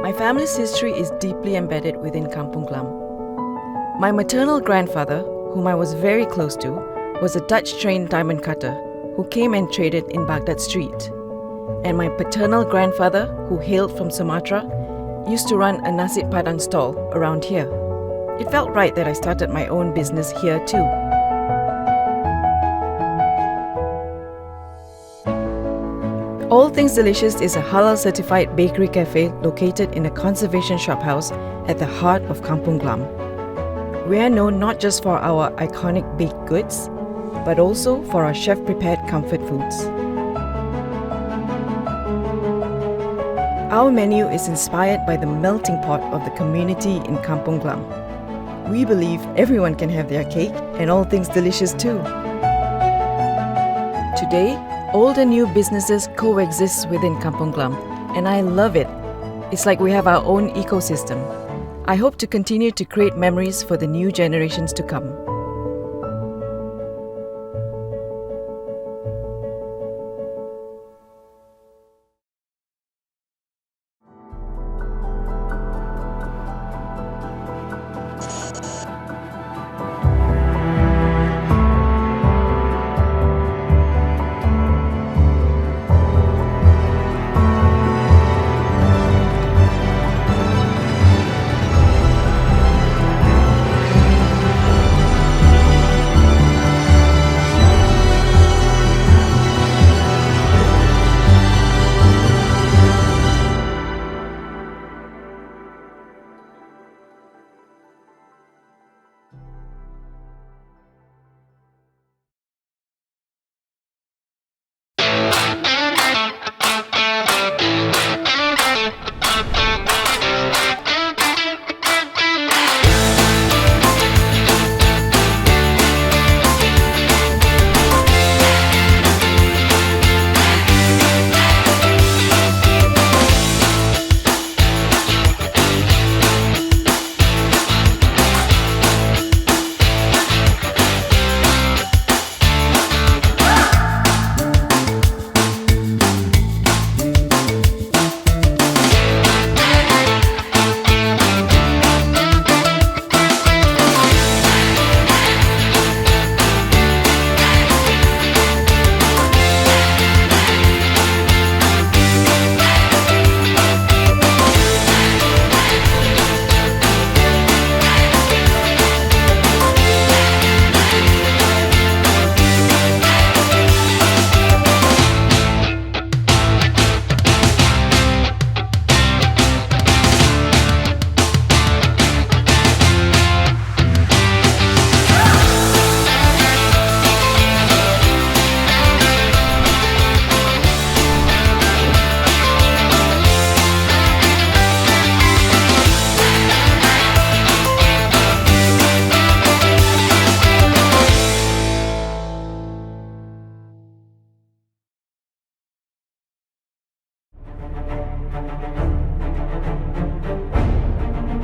My family's history is deeply embedded within Kampong Glam. My maternal grandfather, whom I was very close to, was a Dutch-trained diamond cutter who came and traded in Baghdad Street. And my paternal grandfather, who hailed from Sumatra, used to run a nasi padang stall around here. It felt right that I started my own business here too. All Things Delicious is a halal-certified bakery cafe located in a conservation shophouse at the heart of Kampong Glam. We are known not just for our iconic baked goods, but also for our chef-prepared comfort foods. Our menu is inspired by the melting pot of the community in Kampong Glam. We believe everyone can have their cake and all things delicious too. Today, old and new businesses coexist within Kampong Glam, and I love it. It's like we have our own ecosystem. I hope to continue to create memories for the new generations to come.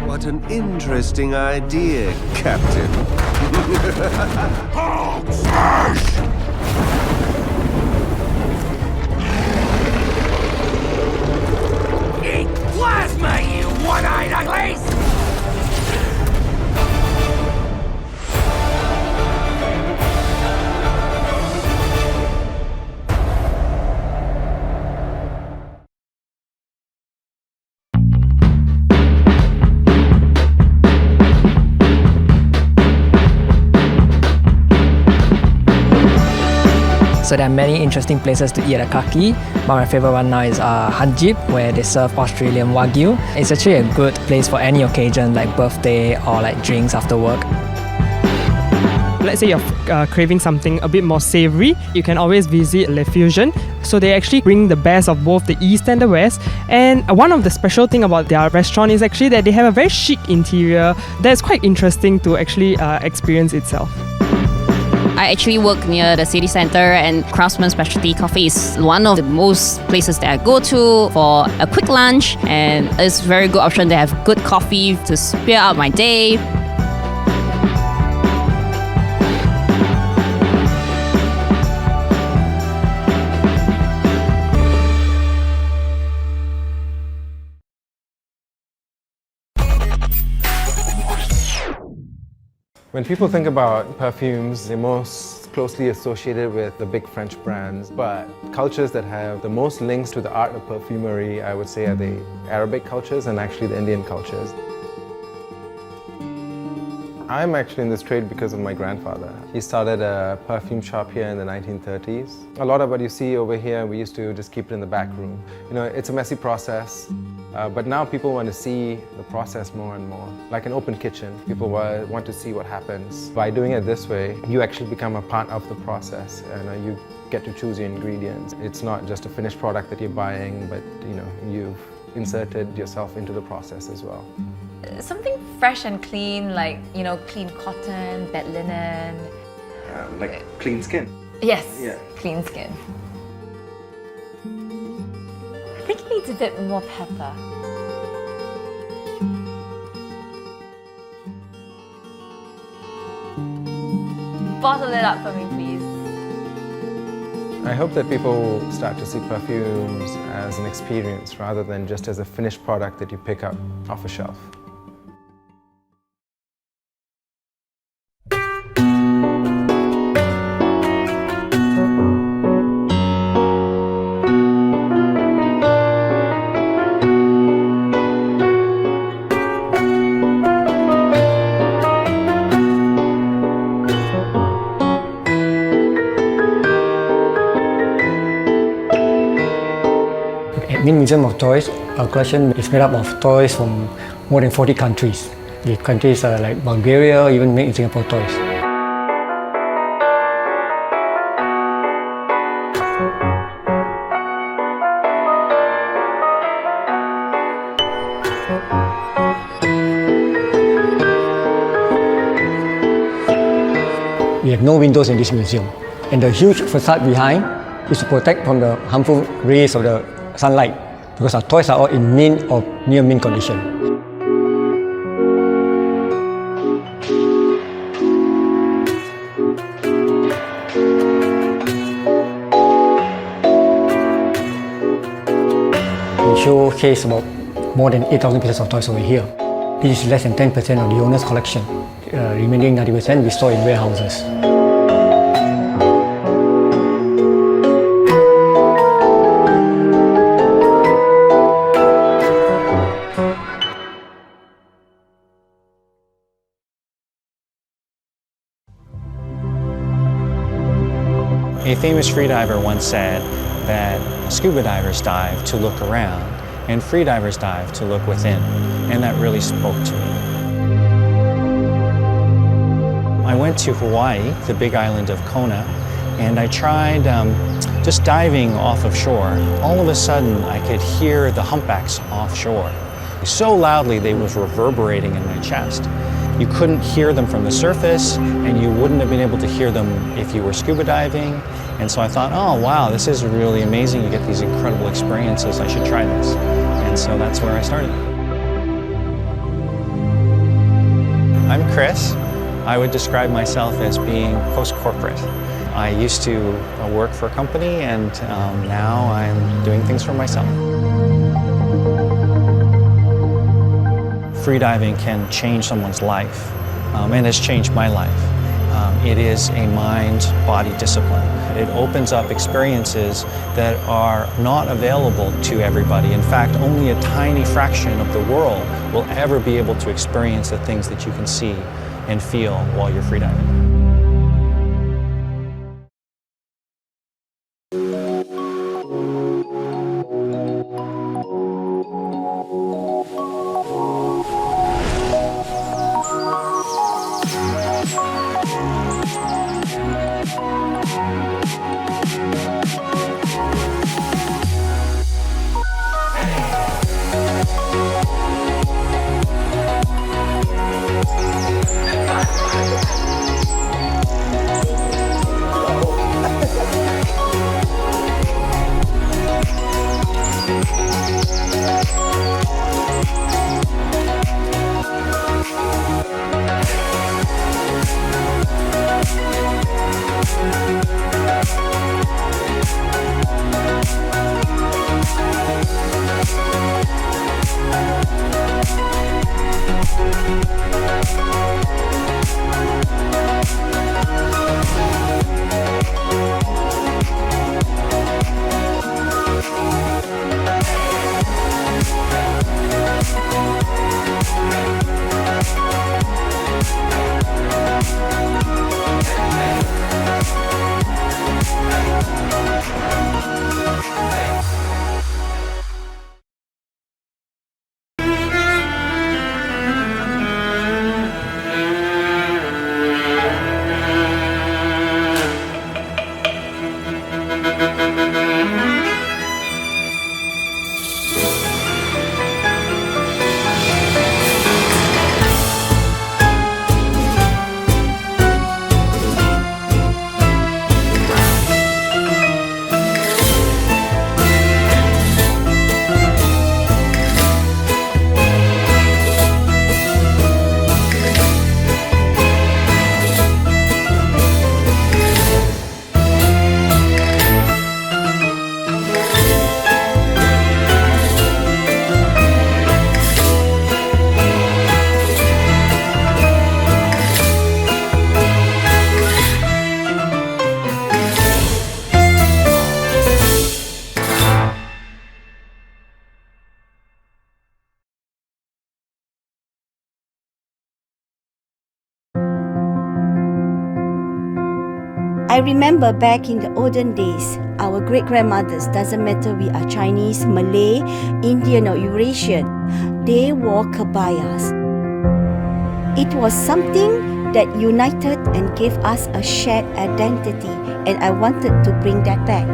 What an interesting idea, Captain. Eat plasma, you one-eyed uglies! So there are many interesting places to eat at Kaki, but my favorite one now is Hanjip, where they serve Australian Wagyu. It's actually a good place for any occasion like birthday or like drinks after work. Let's say you're craving something a bit more savory, you can always visit Le Fusion. So they actually bring the best of both the East and the West. And one of the special thing about their restaurant is actually that they have a very chic interior that's quite interesting to actually experience itself. I actually work near the city centre, and Craftsman Specialty Coffee is one of the most places that I go to for a quick lunch, and it's a very good option. They have good coffee to spear out my day. When people think about perfumes, they're most closely associated with the big French brands, but cultures that have the most links to the art of perfumery, I would say, are the Arabic cultures and actually the Indian cultures. I'm actually in this trade because of my grandfather. He started a perfume shop here in the 1930s. A lot of what you see over here, we used to just keep it in the back room. You know, it's a messy process, but now people want to see the process more and more. Like an open kitchen, people want to see what happens. By doing it this way, you actually become a part of the process, and you get to choose your ingredients. It's not just a finished product that you're buying, but you've inserted yourself into the process as well. Something fresh and clean, like, clean cotton, bed linen. Like clean skin. Yes, Yeah. clean skin. I think it needs a bit more pepper. Bottle it up for me, please. I hope that people will start to see perfumes as an experience rather than just as a finished product that you pick up off a shelf. Admin Museum of Toys, our collection is made up of toys from more than 40 countries. The countries are like Bulgaria, even made in Singapore toys. We have no windows in this museum, and the huge facade behind is to protect from the harmful rays of the sunlight, because our toys are all in mint or near mint condition. We showcase about more than 8,000 pieces of toys over here. This is less than 10% of the owner's collection. Remaining 90% we store in warehouses. A famous freediver once said that scuba divers dive to look around and freedivers dive to look within, and that really spoke to me. I went to Hawaii, the big island of Kona, and I tried just diving off of shore. All of a sudden I could hear the humpbacks offshore. So loudly they was reverberating in my chest. You couldn't hear them from the surface, and you wouldn't have been able to hear them if you were scuba diving. And so I thought, oh wow, this is really amazing. You get these incredible experiences. I should try this. And so that's where I started. I'm Chris. I would describe myself as being post-corporate. I used to work for a company, and now I'm doing things for myself. Freediving can change someone's life, and has changed my life. It is a mind-body discipline. It opens up experiences that are not available to everybody. In fact, only a tiny fraction of the world will ever be able to experience the things that you can see and feel while you're freediving. I remember back in the olden days, our great-grandmothers, doesn't matter we are Chinese, Malay, Indian or Eurasian, they wore kebayas. It was something that united and gave us a shared identity, and I wanted to bring that back.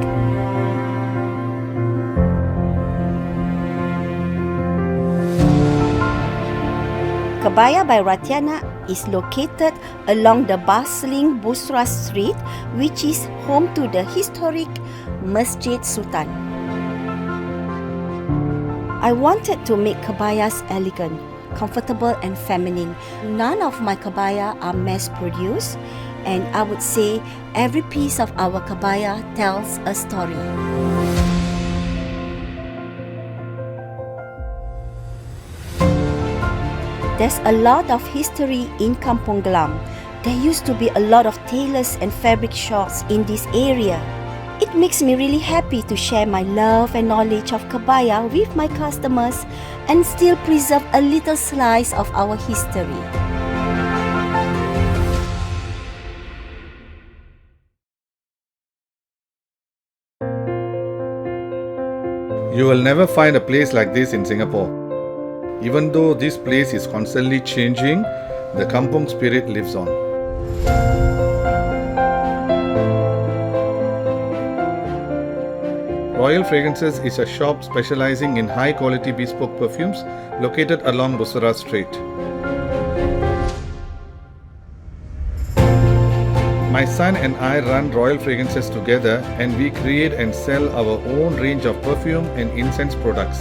Kebaya by Ratiana is located along the bustling Busra Street, which is home to the historic Masjid Sultan. I wanted to make kebayas elegant, comfortable and feminine. None of my kebaya are mass-produced, and I would say every piece of our kebaya tells a story. There's a lot of history in Kampong Glam. There used to be a lot of tailors and fabric shops in this area. It makes me really happy to share my love and knowledge of kebaya with my customers and still preserve a little slice of our history. You will never find a place like this in Singapore. Even though this place is constantly changing, the Kampong spirit lives on. Royal Fragrances is a shop specializing in high-quality bespoke perfumes located along Busra Street. My son and I run Royal Fragrances together, and we create and sell our own range of perfume and incense products.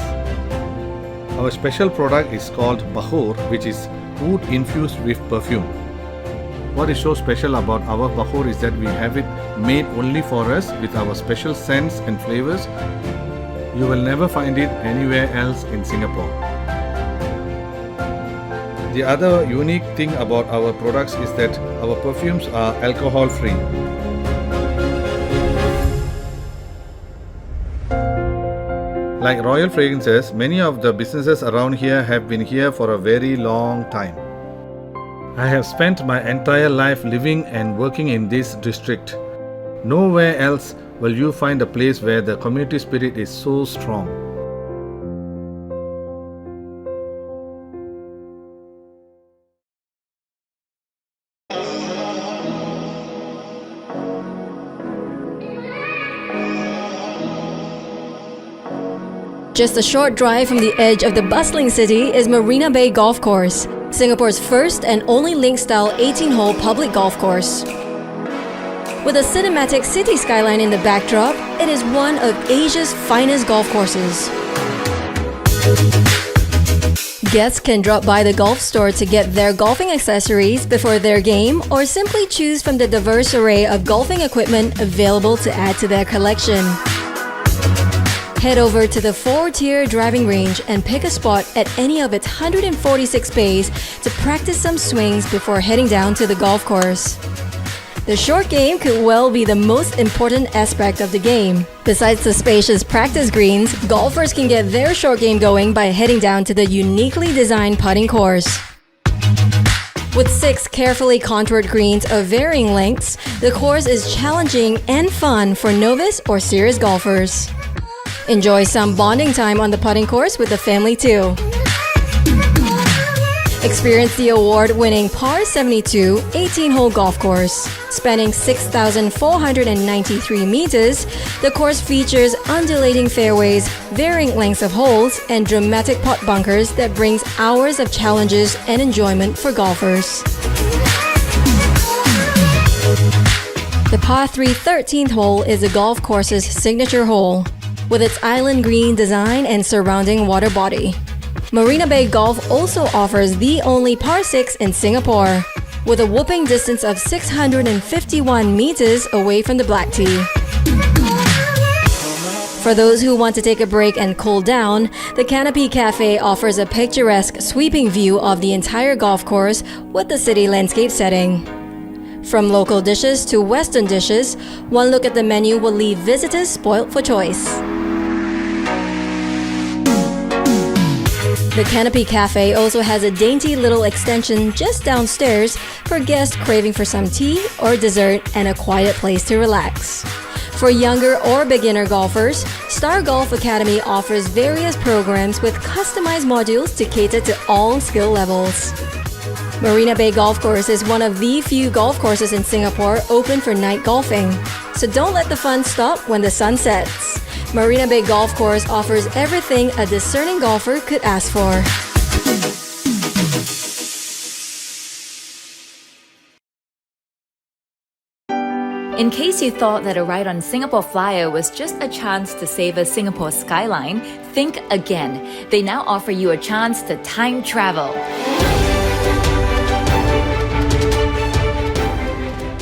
Our special product is called Bahur, which is wood infused with perfume. What is so special about our Bahur is that we have it made only for us with our special scents and flavors. You will never find it anywhere else in Singapore. The other unique thing about our products is that our perfumes are alcohol free. Like Royal Fragrances, many of the businesses around here have been here for a very long time. I have spent my entire life living and working in this district. Nowhere else will you find a place where the community spirit is so strong. Just a short drive from the edge of the bustling city is Marina Bay Golf Course, Singapore's first and only link-style 18-hole public golf course. With a cinematic city skyline in the backdrop, it is one of Asia's finest golf courses. Guests can drop by the golf store to get their golfing accessories before their game, or simply choose from the diverse array of golfing equipment available to add to their collection. Head over to the 4-tier driving range and pick a spot at any of its 146 bays to practice some swings before heading down to the golf course. The short game could well be the most important aspect of the game. Besides the spacious practice greens, golfers can get their short game going by heading down to the uniquely designed putting course. With 6 carefully contoured greens of varying lengths, the course is challenging and fun for novice or serious golfers. Enjoy some bonding time on the putting course with the family too. Experience the award-winning Par 72 18-hole golf course. Spanning 6,493 meters, the course features undulating fairways, varying lengths of holes, and dramatic putt bunkers that brings hours of challenges and enjoyment for golfers. The Par 3 13th hole is the golf course's signature hole, with its island green design and surrounding water body. Marina Bay Golf also offers the only Par 6 in Singapore, with a whopping distance of 651 meters away from the black tee. For those who want to take a break and cool down, the Canopy Cafe offers a picturesque sweeping view of the entire golf course with the city landscape setting. From local dishes to Western dishes, one look at the menu will leave visitors spoilt for choice. The Canopy Cafe also has a dainty little extension just downstairs for guests craving for some tea or dessert and a quiet place to relax. For younger or beginner golfers, Star Golf Academy offers various programs with customized modules to cater to all skill levels. Marina Bay Golf Course is one of the few golf courses in Singapore open for night golfing. So don't let the fun stop when the sun sets. Marina Bay Golf Course offers everything a discerning golfer could ask for. In case you thought that a ride on Singapore Flyer was just a chance to savor Singapore's skyline, think again. They now offer you a chance to time travel.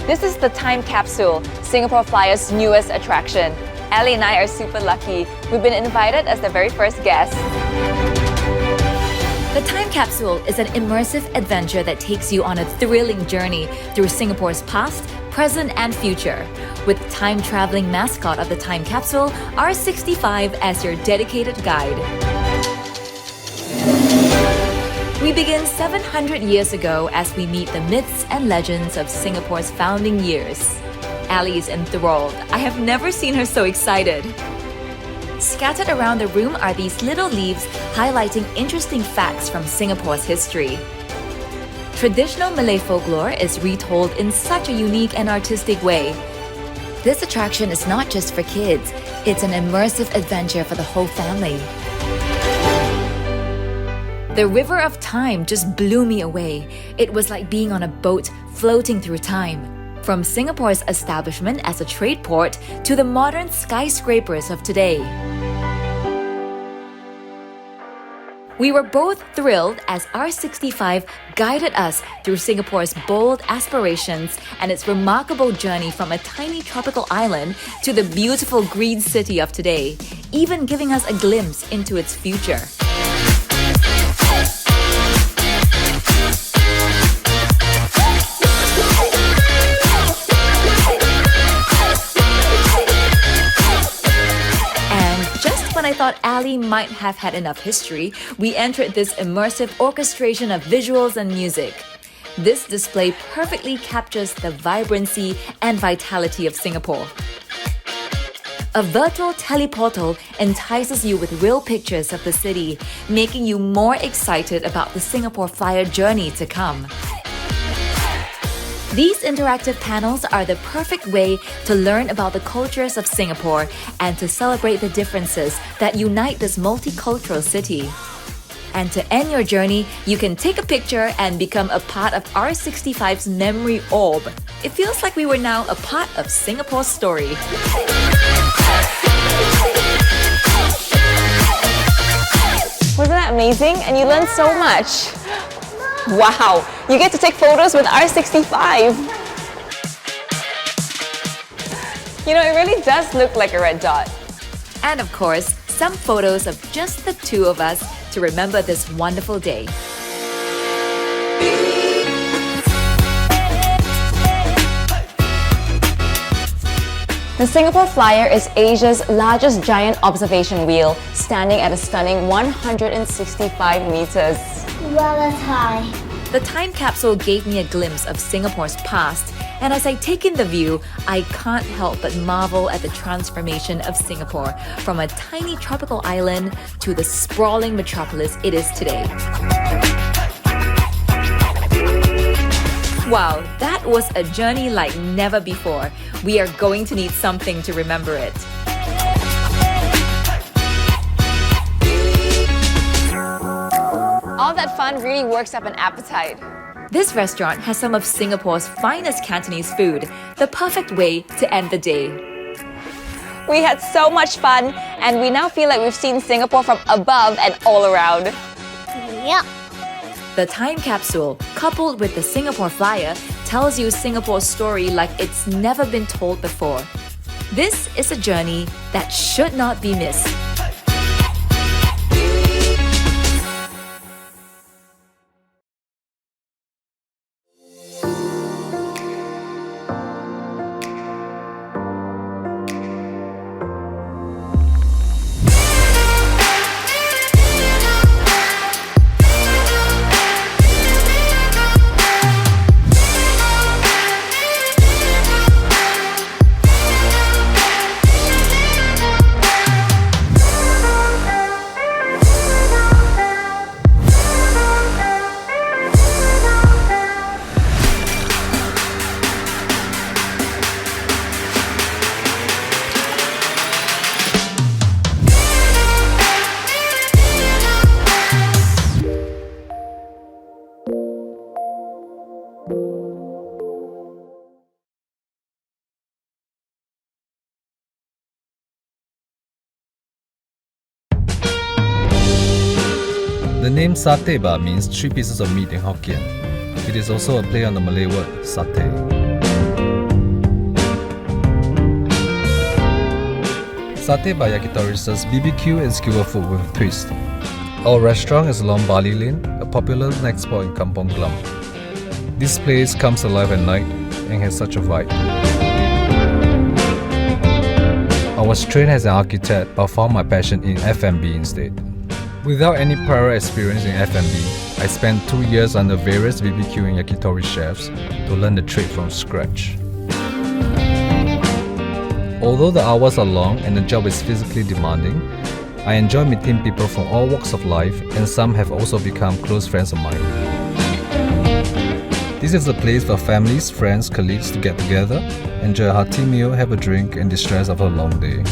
This is the time capsule, Singapore Flyer's newest attraction. Ali and I are super lucky. We've been invited as the very first guests. The time capsule is an immersive adventure that takes you on a thrilling journey through Singapore's past, present and future, with time-traveling mascot of the time capsule, R65, as your dedicated guide. We begin 700 years ago as we meet the myths and legends of Singapore's founding years. Ali is enthralled. I have never seen her so excited. Scattered around the room are these little leaves highlighting interesting facts from Singapore's history. Traditional Malay folklore is retold in such a unique and artistic way. This attraction is not just for kids, it's an immersive adventure for the whole family. The River of Time just blew me away. It was like being on a boat floating through time. From Singapore's establishment as a trade port to the modern skyscrapers of today. We were both thrilled as R65 guided us through Singapore's bold aspirations and its remarkable journey from a tiny tropical island to the beautiful green city of today, even giving us a glimpse into its future. When I thought Ali might have had enough history, we entered this immersive orchestration of visuals and music. This display perfectly captures the vibrancy and vitality of Singapore. A virtual teleportal entices you with real pictures of the city, making you more excited about the Singapore Flyer journey to come. These interactive panels are the perfect way to learn about the cultures of Singapore and to celebrate the differences that unite this multicultural city. And to end your journey, you can take a picture and become a part of R65's memory orb. It feels like we were now a part of Singapore's story. Wasn't that amazing? And you learned so much. Wow, you get to take photos with R65. You know, it really does look like a red dot. And of course, some photos of just the two of us to remember this wonderful day. The Singapore Flyer is Asia's largest giant observation wheel, standing at a stunning 165 meters. Well, that's high. The time capsule gave me a glimpse of Singapore's past, and as I take in the view, I can't help but marvel at the transformation of Singapore from a tiny tropical island to the sprawling metropolis it is today. Wow, that was a journey like never before. We are going to need something to remember it. All that fun really works up an appetite. This restaurant has some of Singapore's finest Cantonese food, the perfect way to end the day. We had so much fun, and we now feel like we've seen Singapore from above and all around. Yep. The time capsule, coupled with the Singapore Flyer, tells you Singapore's story like it's never been told before. This is a journey that should not be missed. name satay bar means 3 pieces of meat in Hokkien. It is also a play on the Malay word satay. Satay bar Yakitori serves BBQ and skewer food with a twist. Our restaurant is along Bali Lane, a popular night spot in Kampong Glam. This place comes alive at night and has such a vibe. I was trained as an architect but found my passion in F&B instead. Without any prior experience in F&B, I spent 2 years under various BBQ and yakitori chefs to learn the trade from scratch. Although the hours are long and the job is physically demanding, I enjoy meeting people from all walks of life, and some have also become close friends of mine. This is a place for families, friends, colleagues to get together, enjoy a hearty meal, have a drink, and distress after a long day.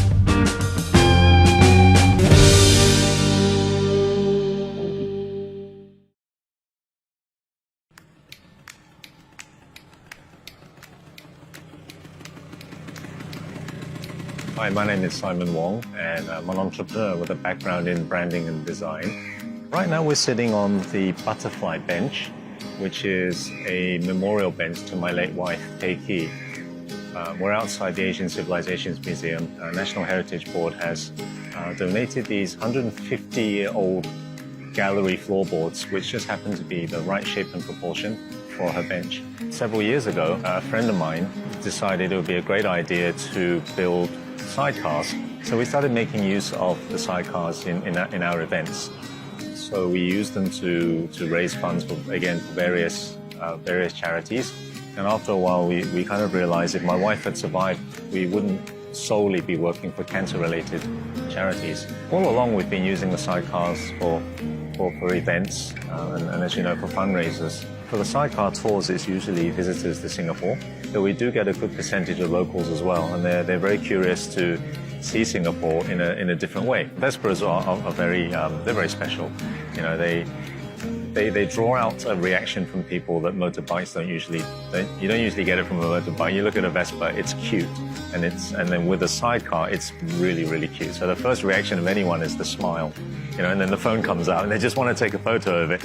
Hi, my name is Simon Wong, and I'm an entrepreneur with a background in branding and design. Right now we're sitting on the Butterfly Bench, which is a memorial bench to my late wife, Kei Ki. We're outside the Asian Civilizations Museum. National Heritage Board has donated these 150-year-old gallery floorboards, which just happen to be the right shape and proportion for her bench. Several years ago, a friend of mine decided it would be a great idea to build sidecars. So we started making use of the sidecars in our events. So we used them to raise funds for various charities. And after a while, we kind of realized if my wife had survived, we wouldn't solely be working for cancer-related charities. All along, we've been using the sidecars for events and as you know, for fundraisers. For the sidecar tours, it's usually visitors to Singapore, but we do get a good percentage of locals as well, and they're very curious to see Singapore in a different way. Vesperas are very special. You know, they draw out a reaction from people that motorbikes you don't usually get it from a motorbike. You look at a Vespa, it's cute, and then with a sidecar, it's really, really cute. So the first reaction of anyone is the smile, you know, and then the phone comes out and they just want to take a photo of it.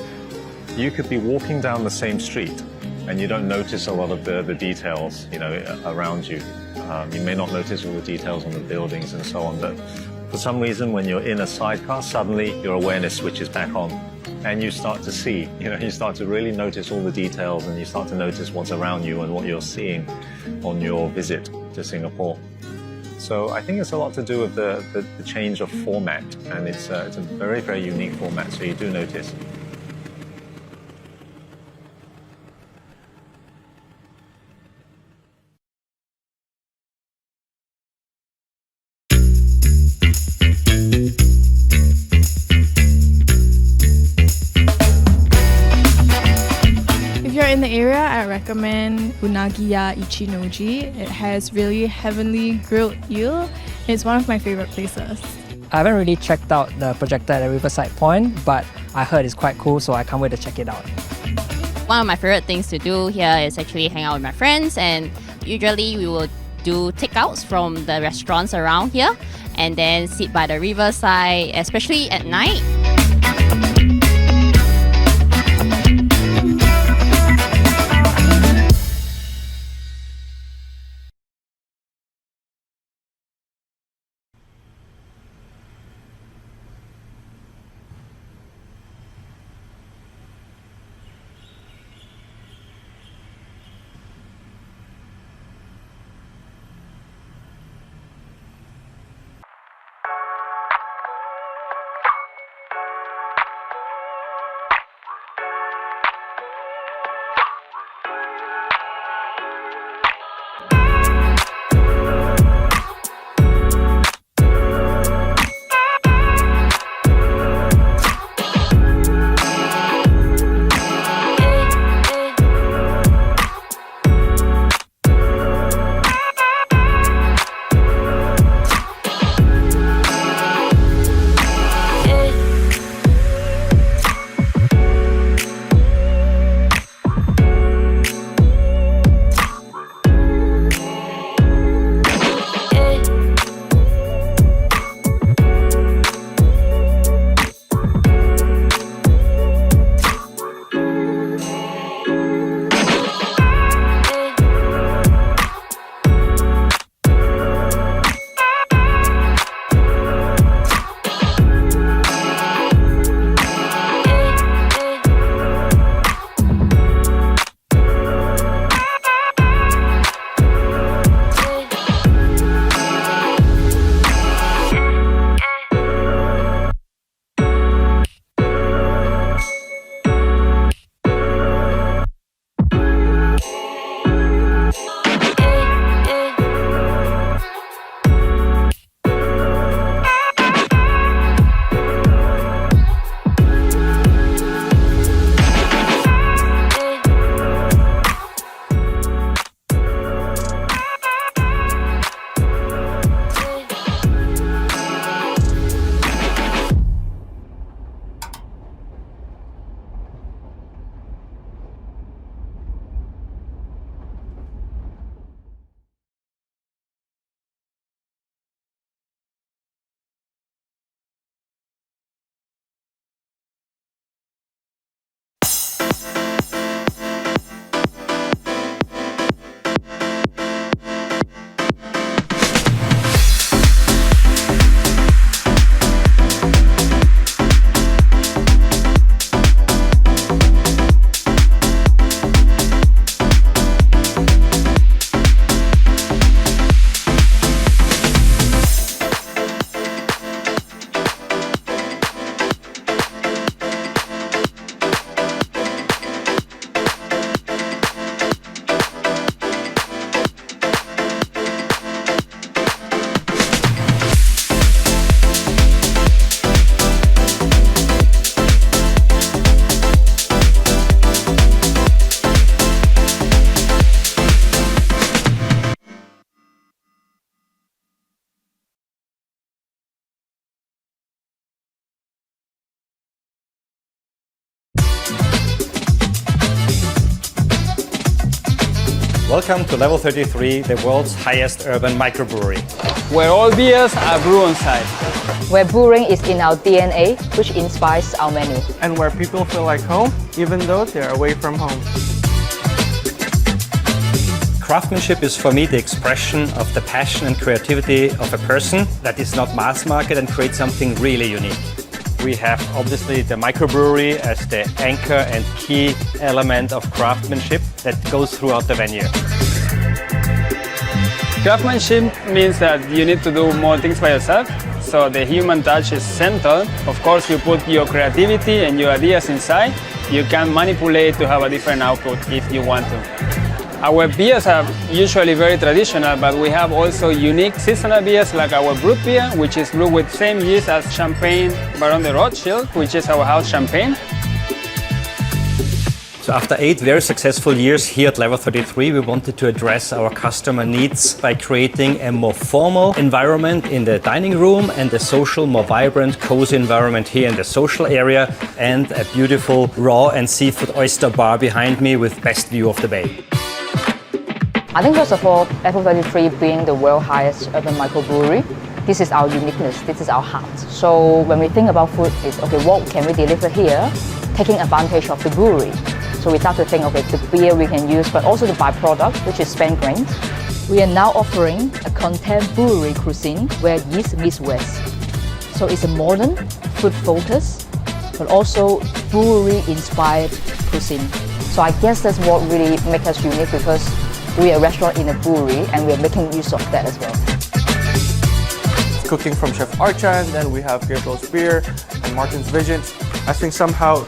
You could be walking down the same street and you don't notice a lot of the details, you know, around you. You may not notice all the details on the buildings and so on, but for some reason, when you're in a sidecar, suddenly your awareness switches back on and you start to see, you know, you start to really notice all the details and you start to notice what's around you and what you're seeing on your visit to Singapore. So I think it's a lot to do with the change of format, and it's a very, very unique format, so you do notice. In the area, I recommend Unagiya Ichinoji. It has really heavenly grilled eel. It's one of my favorite places. I haven't really checked out the projector at the Riverside Point, but I heard it's quite cool, so I can't wait to check it out. One of my favorite things to do here is actually hang out with my friends, and usually we will do takeouts from the restaurants around here and then sit by the riverside, especially at night. Welcome to Level 33, the world's highest urban microbrewery. Where all beers are brewed on site. Where brewing is in our DNA, which inspires our menu. And where people feel like home, even though they're away from home. Craftsmanship is for me the expression of the passion and creativity of a person that is not mass market and creates something really unique. We have obviously the microbrewery as the anchor and key element of craftsmanship that goes throughout the venue. Craftsmanship means that you need to do more things by yourself, so the human touch is central. Of course, you put your creativity and your ideas inside. You can manipulate to have a different output if you want to. Our beers are usually very traditional, but we have also unique seasonal beers like our brut beer, which is brewed with same yeast as Champagne Baron de Rothschild, which is our house champagne. So after 8 very successful years here at Level 33, we wanted to address our customer needs by creating a more formal environment in the dining room and a social, more vibrant, cozy environment here in the social area, and a beautiful raw and seafood oyster bar behind me with best view of the bay. I think first of all, Level 33 being the world's highest urban microbrewery, this is our uniqueness, this is our heart. So when we think about food, it's okay, what can we deliver here, taking advantage of the brewery. So we start to think, okay, the beer we can use, but also the byproduct, which is spent grains. We are now offering a contemporary cuisine where yeast meets West. So it's a modern, food focused, but also brewery-inspired cuisine. So I guess that's what really makes us unique, because we are a restaurant in a brewery and we are making use of that as well. Cooking from Chef Archan, then we have Gabriel's Beer and Martin's Vision. I think somehow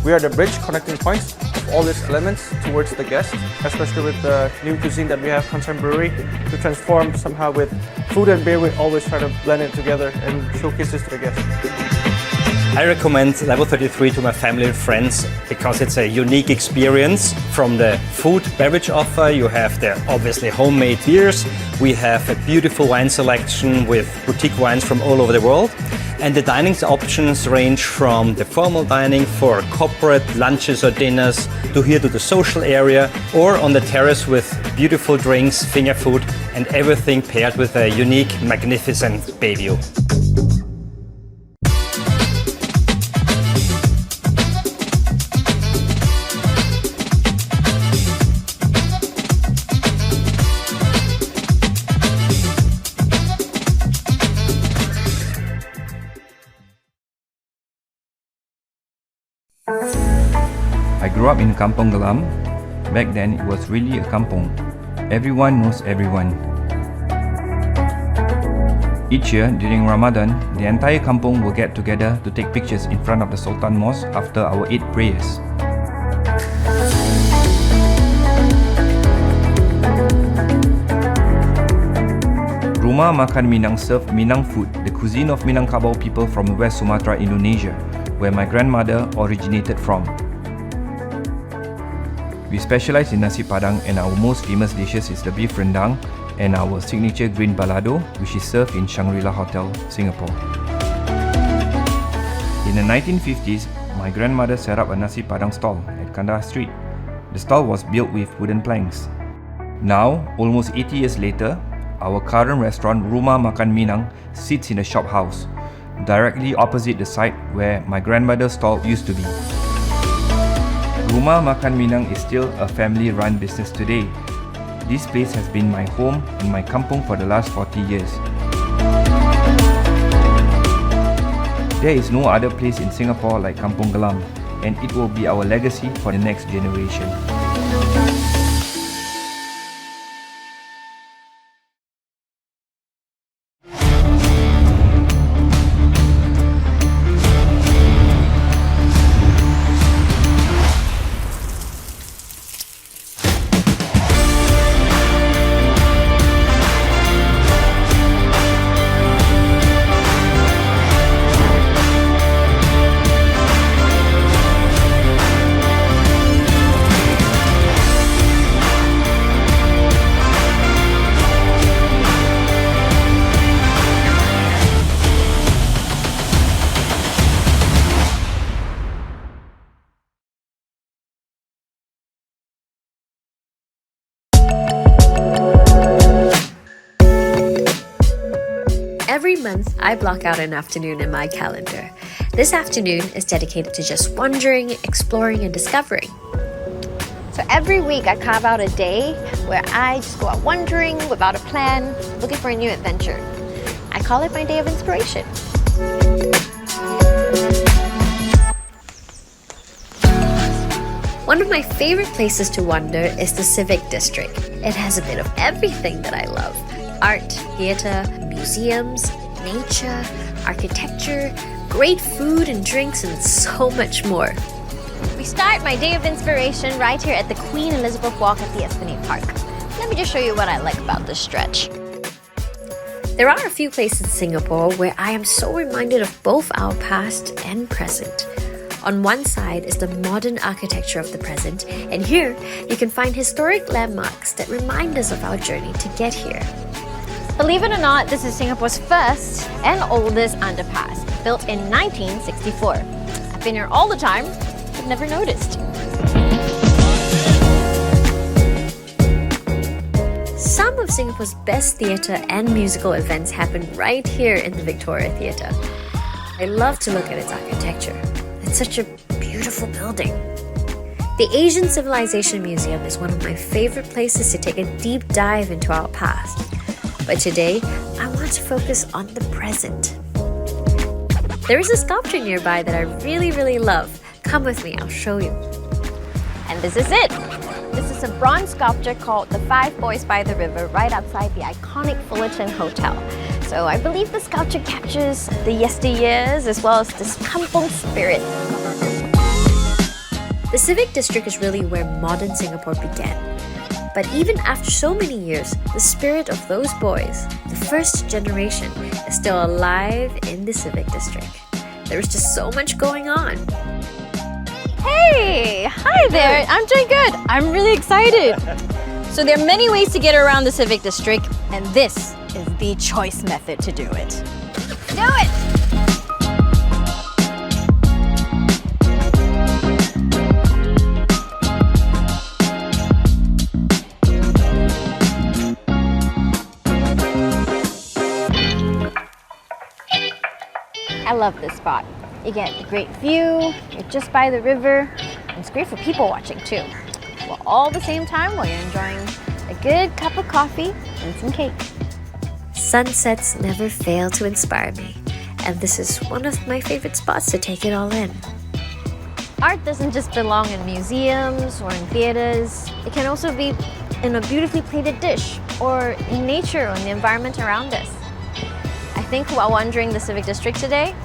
we are the bridge connecting points of all these elements towards the guest, especially with the new cuisine that we have, Contemporary, to transform somehow with food and beer. We always try to blend it together and showcase this to the guests. I recommend Level 33 to my family and friends because it's a unique experience. From the food beverage offer, you have the obviously homemade beers. We have a beautiful wine selection with boutique wines from all over the world. And the dining options range from the formal dining for corporate lunches or dinners to here to the social area, or on the terrace with beautiful drinks, finger food, and everything paired with a unique, magnificent bay view. I grew up in Kampong Glam. Back then, it was really a kampong. Everyone knows everyone. Each year, during Ramadan, the entire kampong will get together to take pictures in front of the Sultan Mosque after our Eid prayers. Rumah Makan Minang served Minang food, the cuisine of Minangkabau people from West Sumatra, Indonesia, where my grandmother originated from. We specialize in nasi padang, and our most famous dishes is the beef rendang and our signature green balado, which is served in Shangri-La Hotel, Singapore. In the 1950s, my grandmother set up a nasi padang stall at Kandahar Street. The stall was built with wooden planks. Now, almost 80 years later, our current restaurant, Rumah Makan Minang, sits in a shop house, directly opposite the site where my grandmother's stall used to be. Rumah Makan Minang is still a family-run business today. This place has been my home and my kampong for the last 40 years. There is no other place in Singapore like Kampong Glam, and it will be our legacy for the next generation. Every month, I block out an afternoon in my calendar. This afternoon is dedicated to just wandering, exploring, and discovering. So every week I carve out a day where I just go out wandering without a plan, looking for a new adventure. I call it my day of inspiration. One of my favorite places to wander is the Civic District. It has a bit of everything that I love. Art, theatre, museums, nature, architecture, great food and drinks, and so much more. We start my day of inspiration right here at the Queen Elizabeth Walk at the Esplanade Park. Let me just show you what I like about this stretch. There are a few places in Singapore where I am so reminded of both our past and present. On one side is the modern architecture of the present, and here you can find historic landmarks that remind us of our journey to get here. Believe it or not, this is Singapore's first and oldest underpass, built in 1964. I've been here all the time, but never noticed. Some of Singapore's best theatre and musical events happen right here in the Victoria Theatre. I love to look at its architecture. It's such a beautiful building. The Asian Civilization Museum is one of my favorite places to take a deep dive into our past. But today, I want to focus on the present. There is a sculpture nearby that I really love. Come with me, I'll show you. And this is it! This is a bronze sculpture called The Five Boys by the River right outside the iconic Fullerton Hotel. So I believe the sculpture captures the yesteryears as well as this kampong spirit. The Civic District is really where modern Singapore began. But even after so many years, the spirit of those boys, the first generation, is still alive in the Civic District. There is just so much going on. Hey! Hi there! I'm doing good! I'm really excited! So there are many ways to get around the Civic District, and this is the choice method to do it. Do it! I love this spot. You get a great view, you're just by the river, and it's great for people watching too. Well, all the same time while you're enjoying a good cup of coffee and some cake. Sunsets never fail to inspire me, and this is one of my favorite spots to take it all in. Art doesn't just belong in museums or in theaters. It can also be in a beautifully plated dish or in nature or in the environment around us. I think while wandering the Civic District today,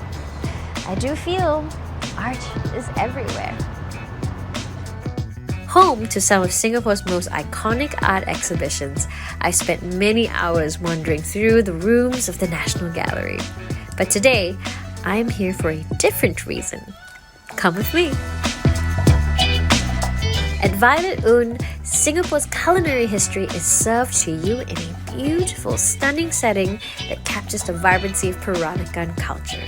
I do feel art is everywhere. Home to some of Singapore's most iconic art exhibitions, I spent many hours wandering through the rooms of the National Gallery. But today, I am here for a different reason. Come with me. At Violet Un, Singapore's culinary history is served to you in a beautiful, stunning setting that captures the vibrancy of Peranakan culture.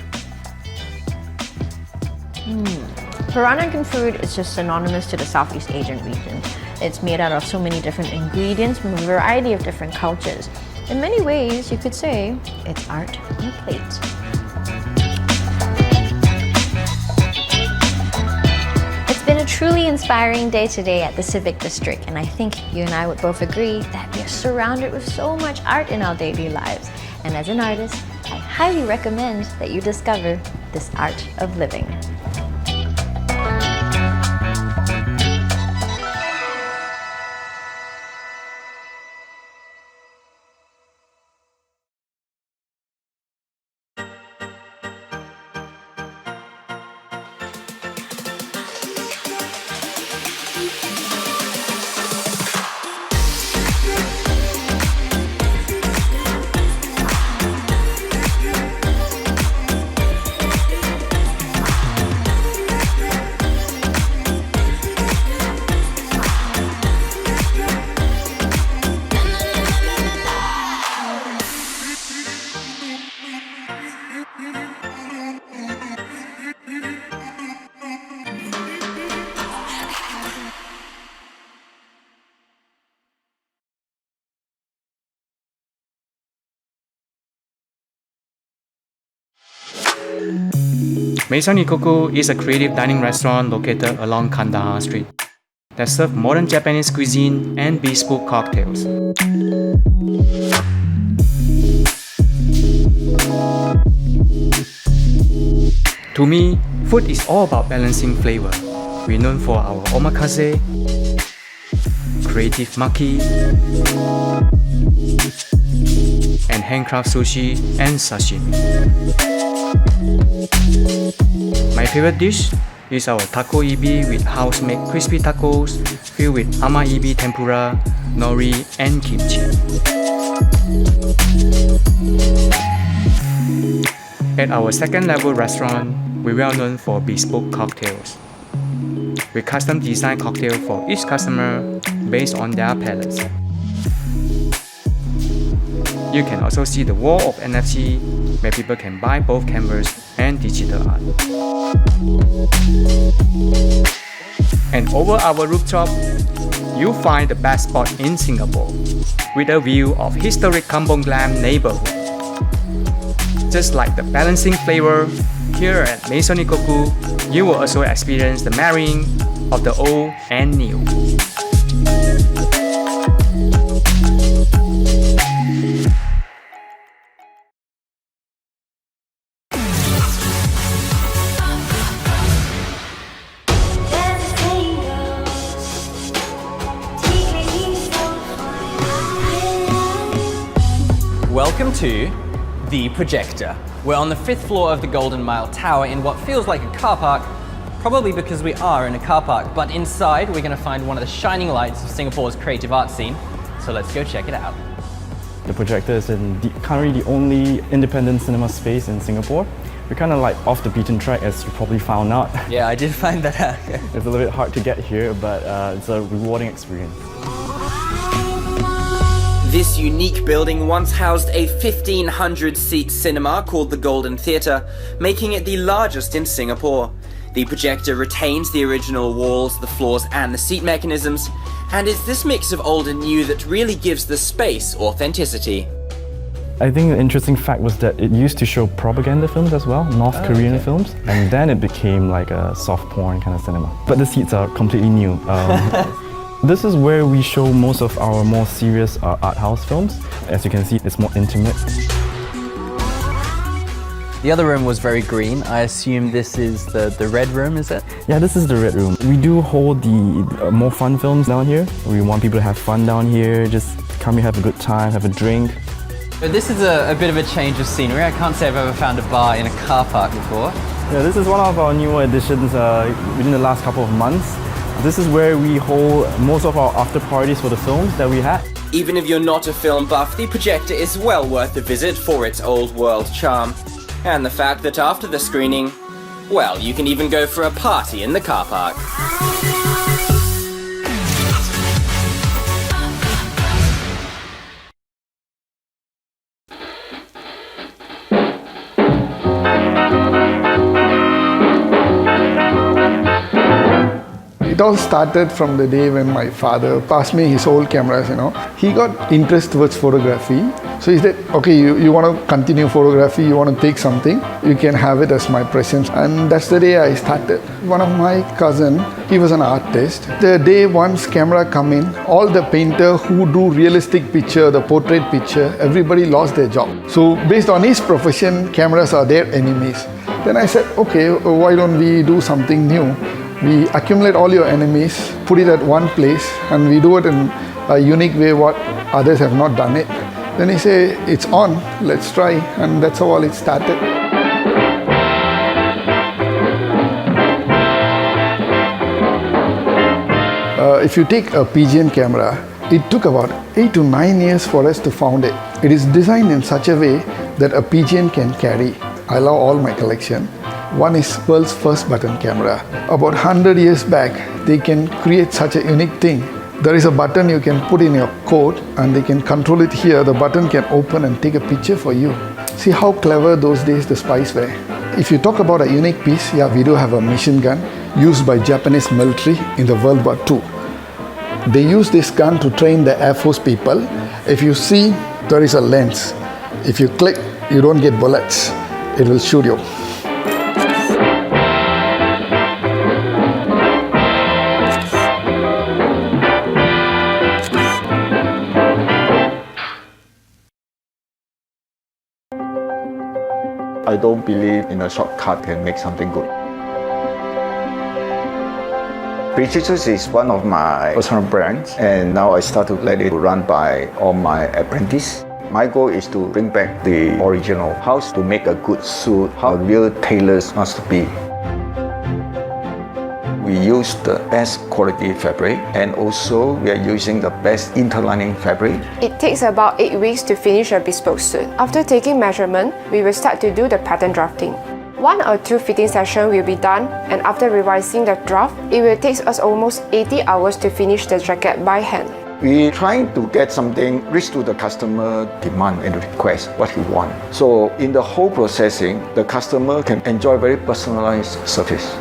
Peranakan food is just synonymous to the Southeast Asian region. It's made out of so many different ingredients from a variety of different cultures. In many ways, you could say it's art on a plate. It's been a truly inspiring day today at the Civic District, and I think you and I would both agree that we are surrounded with so much art in our daily lives. And as an artist, I highly recommend that you discover this art of living. Maison Ikoku is a creative dining restaurant located along Kandahar Street that serves modern Japanese cuisine and bespoke cocktails. To me, food is all about balancing flavor. We're known for our omakase, creative maki, and handcraft sushi and sashimi. My favorite dish is our taco ibi with house-made crispy tacos filled with ama ibi tempura, nori, and kimchi. At our second level restaurant, we're well known for bespoke cocktails. We custom design cocktails for each customer based on their palates. You can also see the wall of NFT where people can buy both canvas and digital art. And over our rooftop, you'll find the best spot in Singapore with a view of historic Kampong Glam neighborhood. Just like the balancing flavor, here at Maison Ikoku, you will also experience the marrying of the old and new. Welcome to The Projector. We're on the 5th floor of the Golden Mile Tower in what feels like a car park, probably because we are in a car park, but inside we're going to find one of the shining lights of Singapore's creative art scene, so let's go check it out. The Projector is currently the only independent cinema space in Singapore. We're kind of like off the beaten track, as you probably found out. Yeah, I did find that out. It's a little bit hard to get here, but it's a rewarding experience. This unique building once housed a 1,500-seat cinema called the Golden Theatre, making it the largest in Singapore. The projector retains the original walls, the floors and the seat mechanisms, and it's this mix of old and new that really gives the space authenticity. I think the interesting fact was that it used to show propaganda films as well, North Korean films, and then it became like a soft porn kind of cinema. But the seats are completely new. This is where we show most of our more serious art house films. As you can see, it's more intimate. The other room was very green. I assume this is the red room, is it? Yeah, this is the red room. We do hold the more fun films down here. We want people to have fun down here, just come here, have a good time, have a drink. But this is a bit of a change of scenery. I can't say I've ever found a bar in a car park before. Yeah, this is one of our newer additions within the last couple of months. This is where we hold most of our after parties for the films that we had. Even if you're not a film buff, the projector is well worth a visit for its old world charm. And the fact that after the screening, well, you can even go for a party in the car park. It all started from the day when my father passed me his old cameras, He got interest towards photography. So he said, okay, you want to continue photography, you want to take something, you can have it as my present. And that's the day I started. One of my cousin, he was an artist. The day once camera come in, all the painter who do realistic picture, the portrait picture, everybody lost their job. So based on his profession, cameras are their enemies. Then I said, okay, why don't we do something new? We accumulate all your enemies, put it at one place, and we do it in a unique way what others have not done it. Then he said, it's on, let's try, and that's how all it started. If you take a PGN camera, it took about 8 to 9 years for us to found it. It is designed in such a way that a PGN can carry. I love all my collection. One is world's first button camera. About 100 years back, they can create such a unique thing. There is a button you can put in your coat and they can control it here. The button can open and take a picture for you. See how clever those days the spies were. If you talk about a unique piece, yeah, we do have a machine gun used by Japanese military in the World War II. They use this gun to train the Air Force people. If you see, there is a lens. If you click, you don't get bullets. It will shoot you. I don't believe in a shortcut can make something good. Beachside is one of my personal brands, and now I start to let it run by all my apprentices. My goal is to bring back the original, how to make a good suit, how real tailors must be. We use the best quality fabric, and also we are using the best interlining fabric. It takes about 8 weeks to finish a bespoke suit. After taking measurement, we will start to do the pattern drafting. 1 or 2 fitting sessions will be done, and after revising the draft, it will take us almost 80 hours to finish the jacket by hand. We're trying to get something reach to the customer demand and request what he wants. So in the whole processing, the customer can enjoy very personalized service.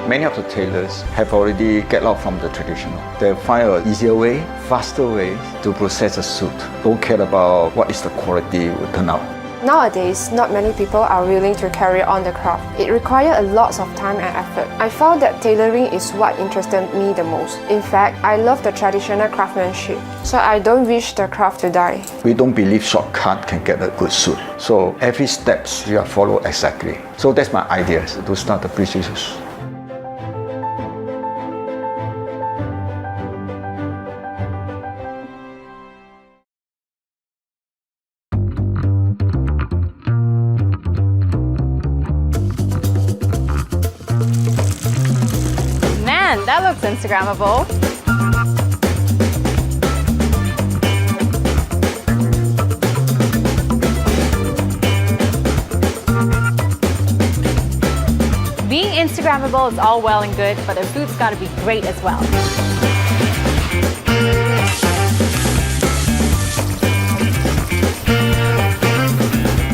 Many of the tailors have already get out from the traditional. They find an easier way, faster way to process a suit. Don't care about what is the quality will turn out. Nowadays, not many people are willing to carry on the craft. It requires a lot of time and effort. I found that tailoring is what interested me the most. In fact, I love the traditional craftsmanship, so I don't wish the craft to die. We don't believe shortcut can get a good suit. So every steps you have follow exactly. So that's my idea to start the Beachside. Man, that looks Instagrammable. Being Instagrammable is all well and good, but the food's gotta be great as well.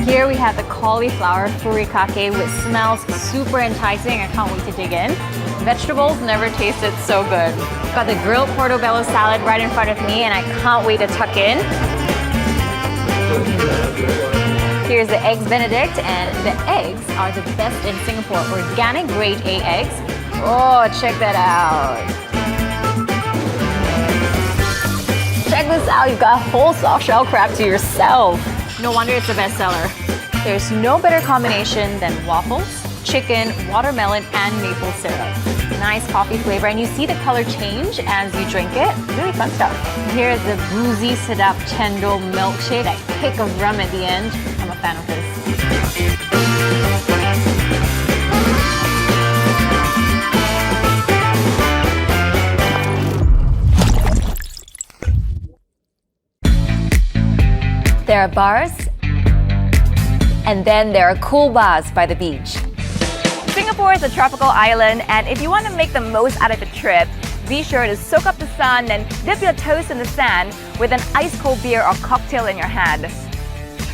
Here we have the cauliflower furikake, which smells super enticing. I can't wait to dig in. Vegetables never tasted so good. Got the grilled portobello salad right in front of me, and I can't wait to tuck in. Here's the eggs Benedict, and the eggs are the best in Singapore. Organic grade A eggs. Oh, check that out. Check this out, you've got a whole soft shell crab to yourself. No wonder it's a bestseller. There's no better combination than waffles, chicken, watermelon, and maple syrup. Nice coffee flavor, and you see the color change as you drink it. Really fun stuff. Here's the boozy sedap chendol milkshake. That kick of rum at the end. I'm a fan of this. There are bars, and then there are cool bars by the beach. Singapore is a tropical island, and if you want to make the most out of a trip, be sure to soak up the sun and dip your toes in the sand with an ice-cold beer or cocktail in your hand.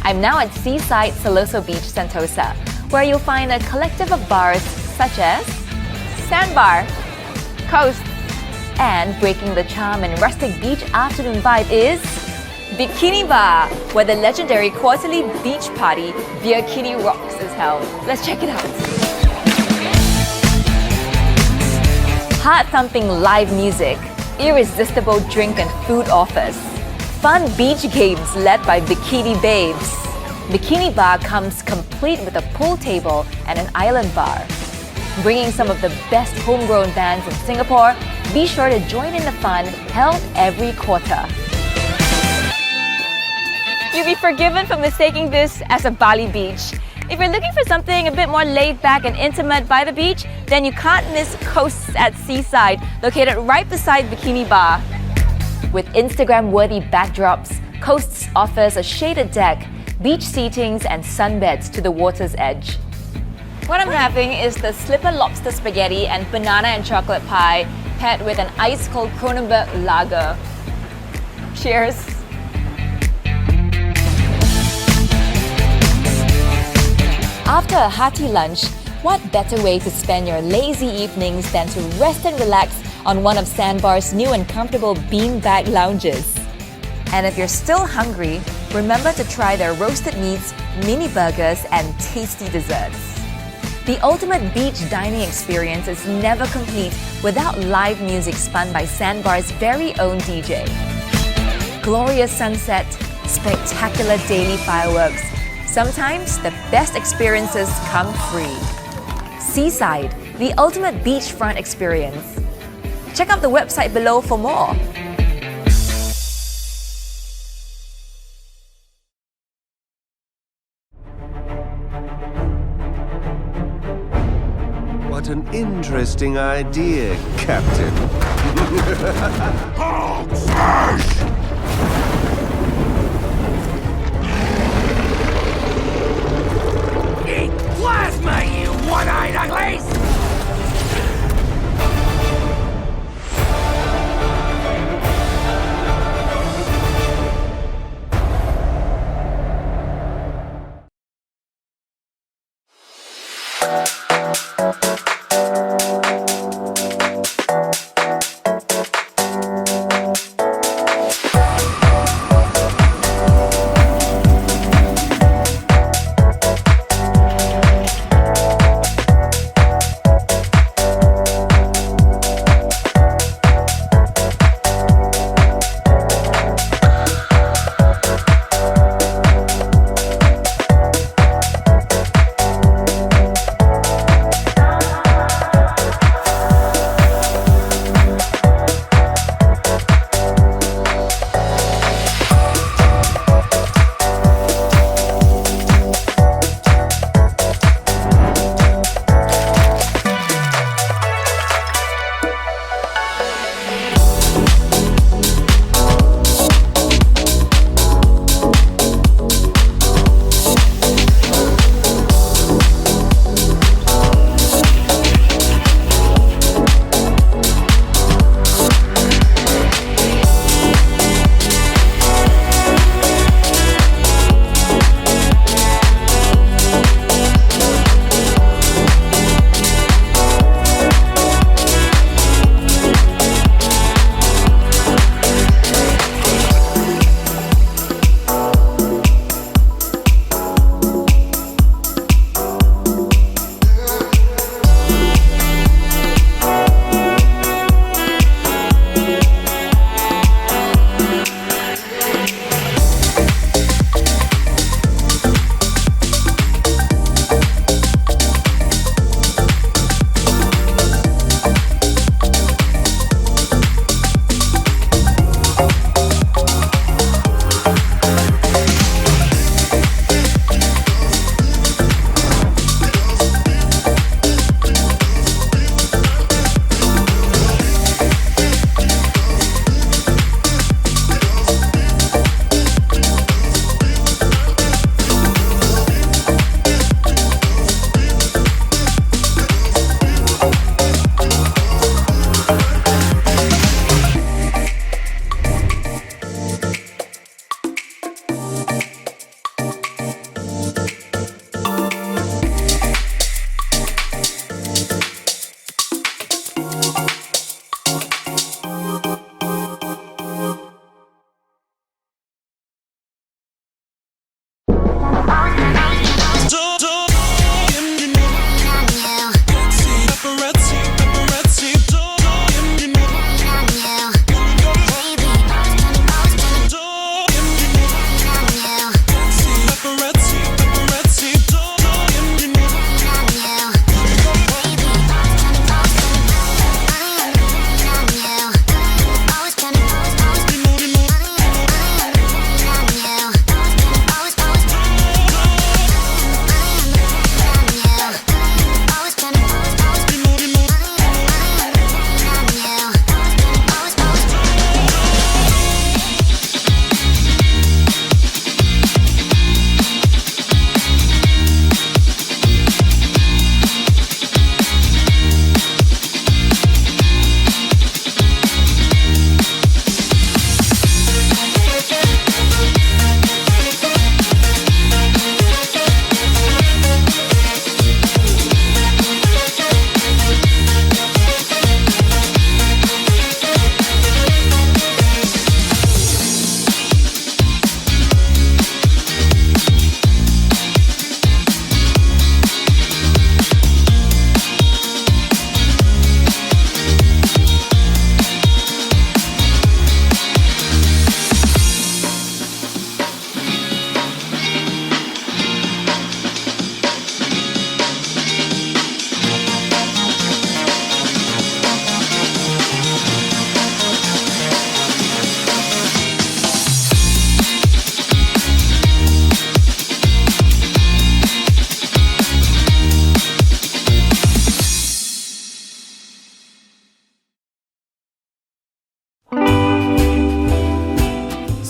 I'm now at Seaside Siloso Beach, Sentosa, where you'll find a collective of bars such as Sandbar, Coast, and breaking the charm and rustic beach afternoon vibe is Bikini Bar, where the legendary quarterly beach party Bikini Rocks is held. Let's check it out. Heart-thumping live music, irresistible drink and food offers, fun beach games led by Bikini Babes. Bikini Bar comes complete with a pool table and an island bar. Bringing some of the best homegrown bands in Singapore, be sure to join in the fun held every quarter. You'll be forgiven for mistaking this as a Bali beach. If you're looking for something a bit more laid back and intimate by the beach, then you can't miss Coasts at Seaside, located right beside Bikini Bar. With Instagram-worthy backdrops, Coasts offers a shaded deck, beach seatings, and sunbeds to the water's edge. What I'm having is the slipper lobster spaghetti and banana and chocolate pie, paired with an ice-cold Kronenbourg lager. Cheers! After a hearty lunch, what better way to spend your lazy evenings than to rest and relax on one of Sandbar's new and comfortable beanbag lounges? And if you're still hungry, remember to try their roasted meats, mini burgers, and tasty desserts. The ultimate beach dining experience is never complete without live music spun by Sandbar's very own DJ. glorious sunset, spectacular daily fireworks. Sometimes the best experiences come free. Seaside, the ultimate beachfront experience. Check out the website below for more. What an interesting idea, Captain. Eat plasma, you one-eyed uglies!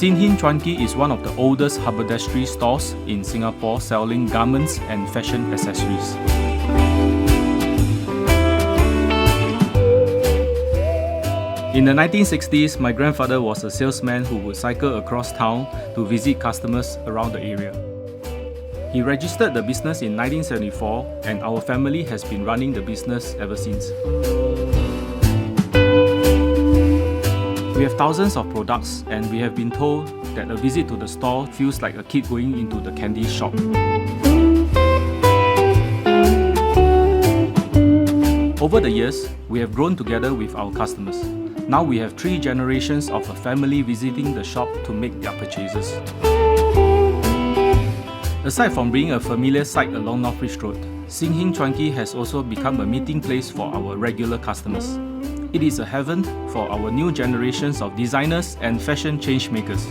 Sin Hin Chuan Ki is one of the oldest haberdashery stores in Singapore selling garments and fashion accessories. In the 1960s, my grandfather was a salesman who would cycle across town to visit customers around the area. He registered the business in 1974 and our family has been running the business ever since. We have thousands of products and we have been told that a visit to the store feels like a kid going into the candy shop. Over the years, we have grown together with our customers. Now we have 3 generations of a family visiting the shop to make their purchases. Aside from being a familiar sight along North Bridge Road, Sin Hin Chuan Ki has also become a meeting place for our regular customers. It is a heaven for our new generations of designers and fashion changemakers.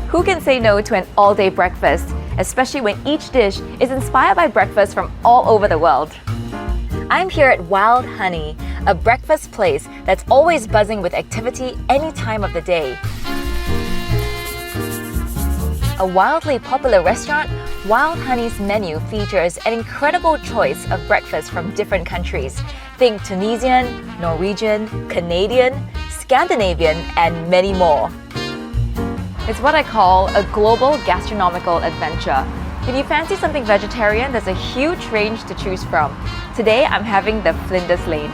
Who can say no to an all-day breakfast, especially when each dish is inspired by breakfast from all over the world? I'm here at Wild Honey, a breakfast place that's always buzzing with activity any time of the day. A wildly popular restaurant, Wild Honey's menu features an incredible choice of breakfast from different countries. Think Tunisian, Norwegian, Canadian, Scandinavian, and many more. It's what I call a global gastronomical adventure. If you fancy something vegetarian, there's a huge range to choose from. Today, I'm having the Flinders Lane.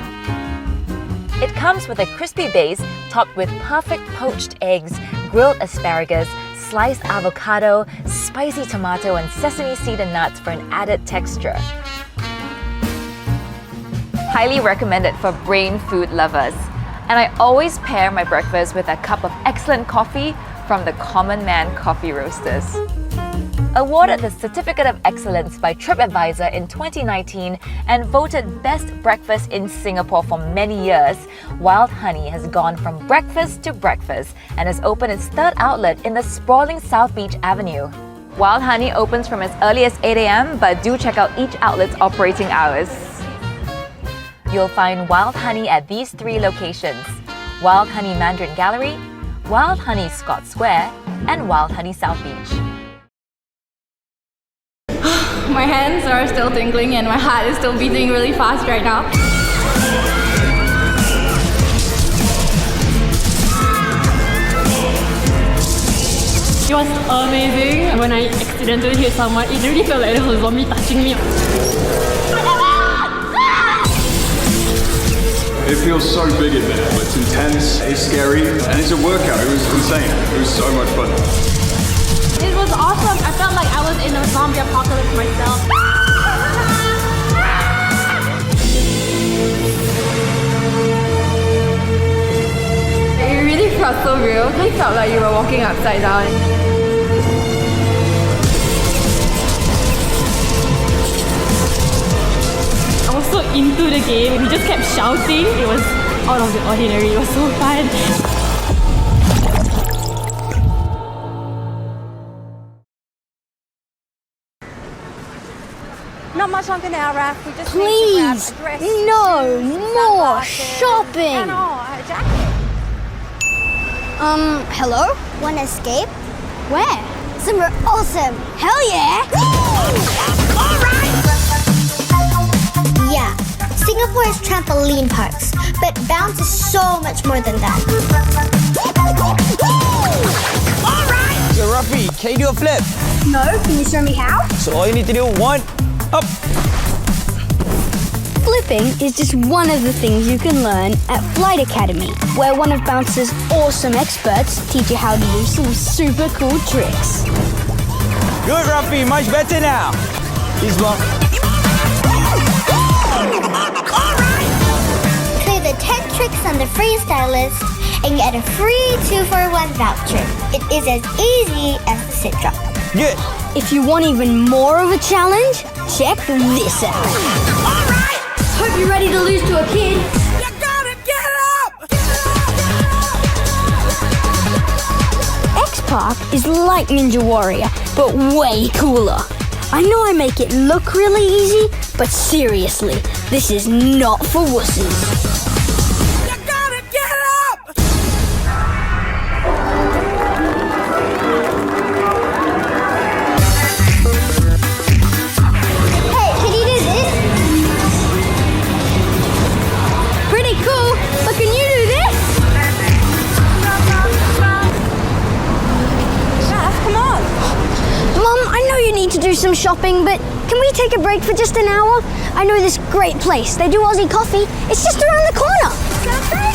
It comes with a crispy base topped with perfect poached eggs, grilled asparagus, sliced avocado, spicy tomato, and sesame seed and nuts for an added texture. Highly recommended for brain food lovers. And I always pair my breakfast with a cup of excellent coffee from the Common Man Coffee Roasters. Awarded the Certificate of Excellence by TripAdvisor in 2019 and voted Best Breakfast in Singapore for many years, Wild Honey has gone from breakfast to breakfast and has opened its 3rd outlet in the sprawling South Beach Avenue. Wild Honey opens from as early as 8 a.m, but do check out each outlet's operating hours. You'll find Wild Honey at these 3 locations: Wild Honey Mandarin Gallery, Wild Honey Scott Square, and Wild Honey South Beach. My hands are still tingling and my heart is still beating really fast right now. It was amazing. When I accidentally hit someone, it really felt like there was a zombie touching me. It feels so big in there. It's intense, it's scary, and it's a workout. It was insane. It was so much fun. It was awesome. I felt like I was in a zombie apocalypse myself. It really felt so real. It really felt like you were walking upside down. I was so into the game. We just kept shouting. It was out of the ordinary. It was so fun. Not much longer now, Raph. We just Please, need to grab a dress, no shoes, more sunglasses, shopping. and a jacket. Hello? Wanna escape? Where? Somewhere awesome. Hell yeah! Yeah, Singapore is trampoline parks, but bounce is so much more than that. Alright! Yo, Rafi, can you do a flip? No, can you show me how? So all you need to do, 1, up! Flipping is just one of the things you can learn at Flight Academy, where one of Bounce's awesome experts teach you how to do some super cool tricks. Good, Rafi, much better now. He's one. Play the 10 tricks on the freestyle list and get a free 2-for-1 voucher. It is as easy as the sit drop. Good. If you want even more of a challenge, check this out. Alright! Hope you're ready to lose to a kid. You gotta get up! X-Park park is like Ninja Warrior, but way cooler. I know I make it look really easy, but seriously, this is not for wussies. To do some shopping, but can we take a break for just an hour? I know this great place. They do Aussie coffee. It's just around the corner. Sounds great.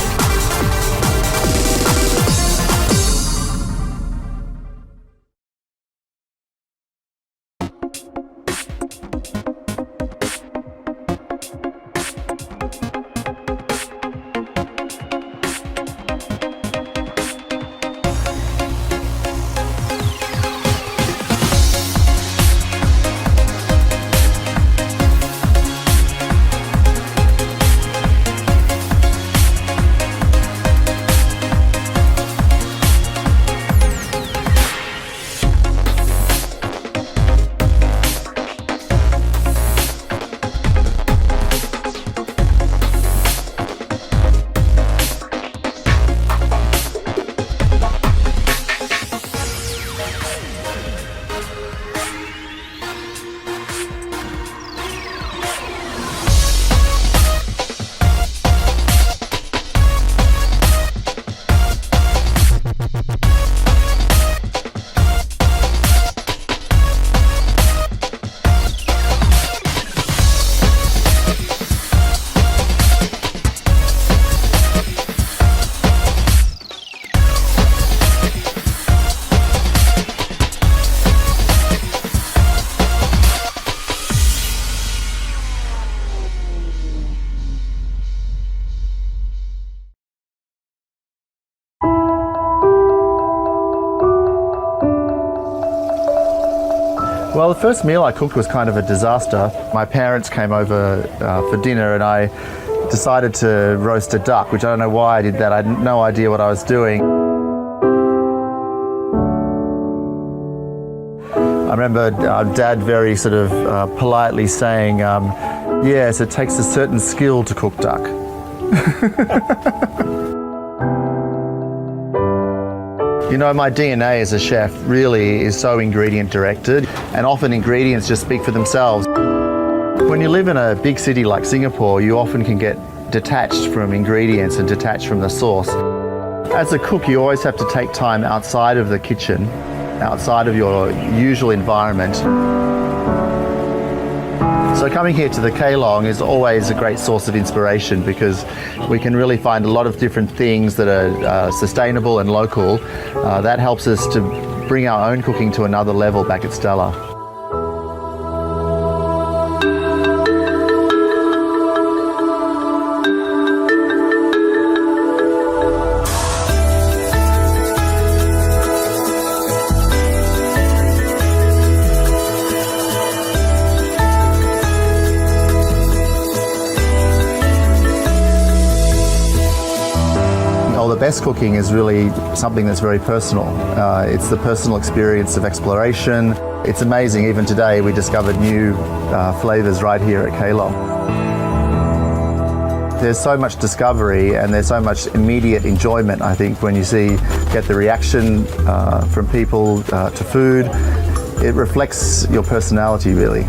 Well, the first meal I cooked was kind of a disaster. My parents came over for dinner and I decided to roast a duck, which I don't know why I did that. I had no idea what I was doing. I remember Dad very sort of politely saying, yes, it takes a certain skill to cook duck. You know, my DNA as a chef really is so ingredient directed, and often ingredients just speak for themselves. When you live in a big city like Singapore, you often can get detached from ingredients and detached from the sauce. As a cook, you always have to take time outside of the kitchen, outside of your usual environment. So coming here to the Keelong is always a great source of inspiration because we can really find a lot of different things that are sustainable and local. That helps us to bring our own cooking to another level back at Stella. The best cooking is really something that's very personal. It's the personal experience of exploration. It's amazing, even today we discovered new flavours right here at Keelong. There's so much discovery and there's so much immediate enjoyment, I think, when you get the reaction from people to food. It reflects your personality, really.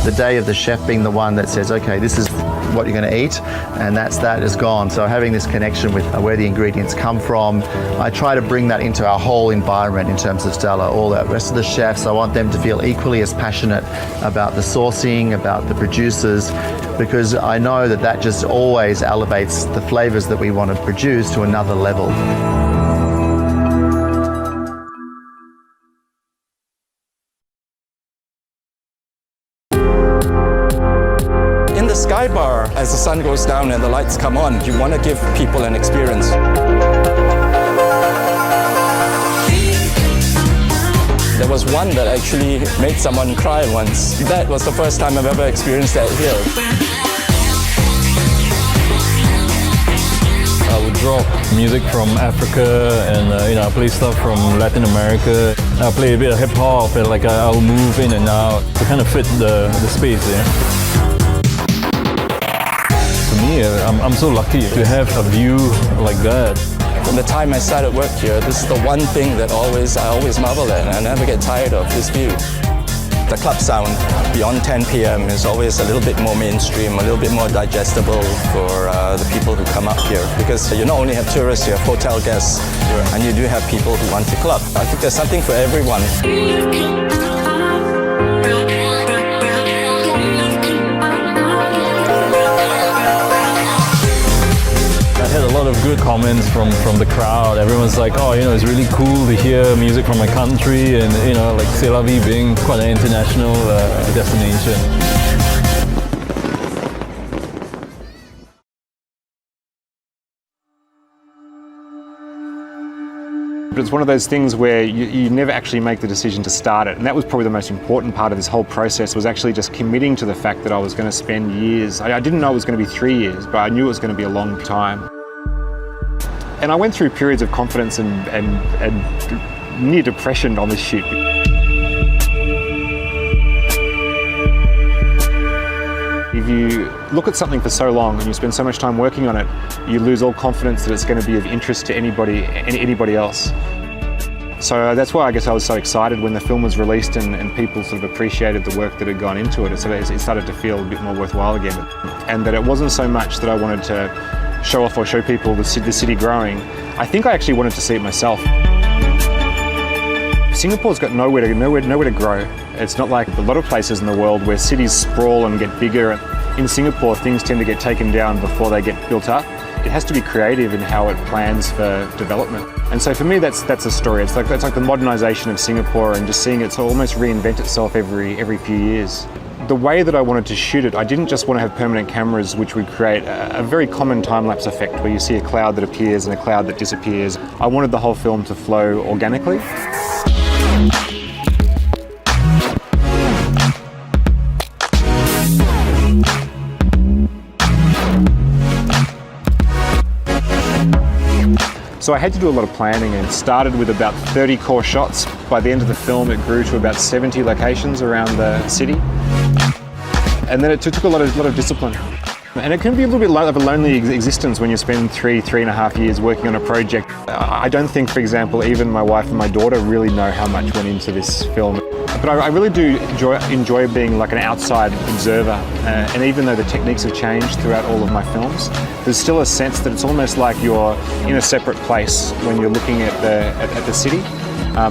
The day of the chef being the one that says, okay, this is what you're going to eat, and that is gone. So having this connection with where the ingredients come from, I try to bring that into our whole environment in terms of Stella. All the rest of the chefs, I want them to feel equally as passionate about the sourcing, about the producers, because I know that just always elevates the flavors that we want to produce to another level. Sky bar, as the sun goes down and the lights come on, you want to give people an experience. There was one that actually made someone cry once. That was the first time I've ever experienced that here. rock, music from Africa, and I play stuff from Latin America. I play a bit of hip hop, and I'll move in and out to kind of fit the space. To me, I'm so lucky to have a view like that. From the time I started work here, this is the one thing that I always marvel at, and I never get tired of this view. The club sound beyond 10 p.m. is always a little bit more mainstream, a little bit more digestible for the people who come up here. Because you not only have tourists, you have hotel guests, and you do have people who want to club. I think there's something for everyone. I had a lot of good comments from the crowd. Everyone's like, oh, it's really cool to hear music from my country, and C'est La Vie being quite an international destination. But it's one of those things where you never actually make the decision to start it. And that was probably the most important part of this whole process, was actually just committing to the fact that I was going to spend years. I didn't know it was going to be 3 years, but I knew it was going to be a long time. And I went through periods of confidence and near depression on this shoot. If you look at something for so long and you spend so much time working on it, you lose all confidence that it's going to be of interest to anybody else. So that's why I guess I was so excited when the film was released and people sort of appreciated the work that had gone into it. So it started to feel a bit more worthwhile again. And that it wasn't so much that I wanted to show off or show people the city growing. I think I actually wanted to see it myself. Singapore's got nowhere to grow. It's not like a lot of places in the world where cities sprawl and get bigger. In Singapore, things tend to get taken down before they get built up. It has to be creative in how it plans for development. And so for me, that's a story. It's like the modernisation of Singapore, and just seeing it almost reinvent itself every few years. The way that I wanted to shoot it, I didn't just want to have permanent cameras which would create a very common time-lapse effect where you see a cloud that appears and a cloud that disappears. I wanted the whole film to flow organically. So I had to do a lot of planning, and started with about 30 core shots. By the end of the film, it grew to about 70 locations around the city. And then it took a lot of discipline. And it can be a little bit of a lonely existence when you spend 3.5 years working on a project. I don't think, for example, even my wife and my daughter really know how much went into this film. But I really do enjoy being like an outside observer. And even though the techniques have changed throughout all of my films, there's still a sense that it's almost like you're in a separate place when you're looking at the city.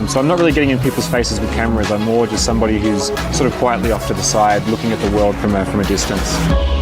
So I'm not really getting in people's faces with cameras. I'm more just somebody who's sort of quietly off to the side, looking at the world from a distance.